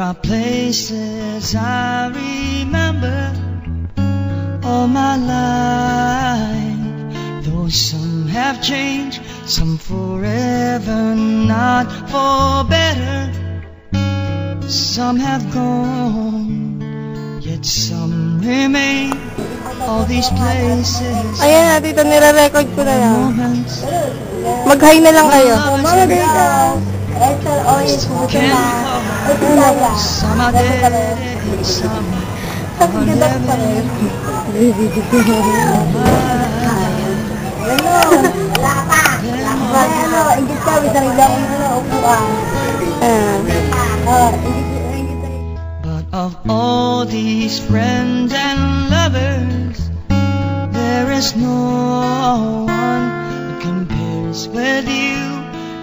are places I remember all my life, though some have changed, some forever, not for better. Some have gone, yet some remain. All these places. Ayan na, dito nire-record ko na lang. Mag-hi na lang kayo. Mga dito. Ito, always mo na. Some are dead, some are never. Ano, ingit ka, isang ilang upuan. But of all these friends and lovers, there is no one who compares with you,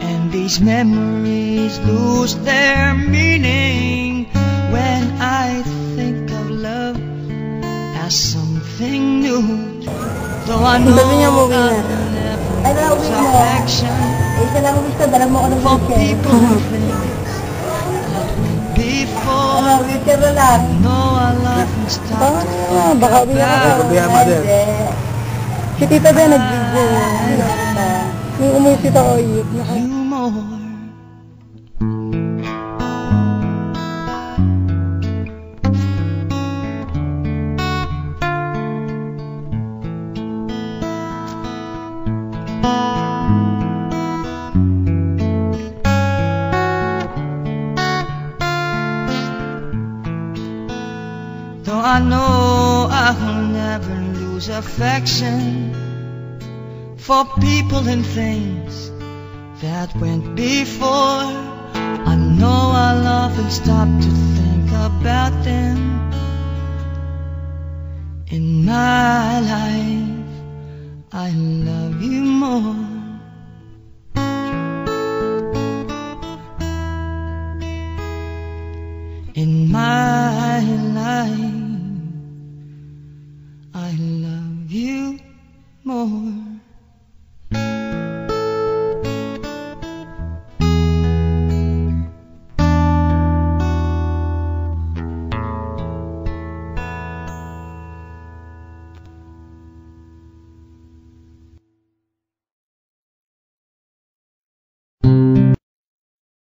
and these memories lose their meaning when I think of love as something new. Though I know I'll never lose affection for people who think before. No, I love and stop to think baka about si Tita Ben nag-video. Yung umuwi si Tita Oyip. you more. Though I know I will never lose affection for people and things that went before, I know I'll often stop to think about them. In my life, I love you more. In my life,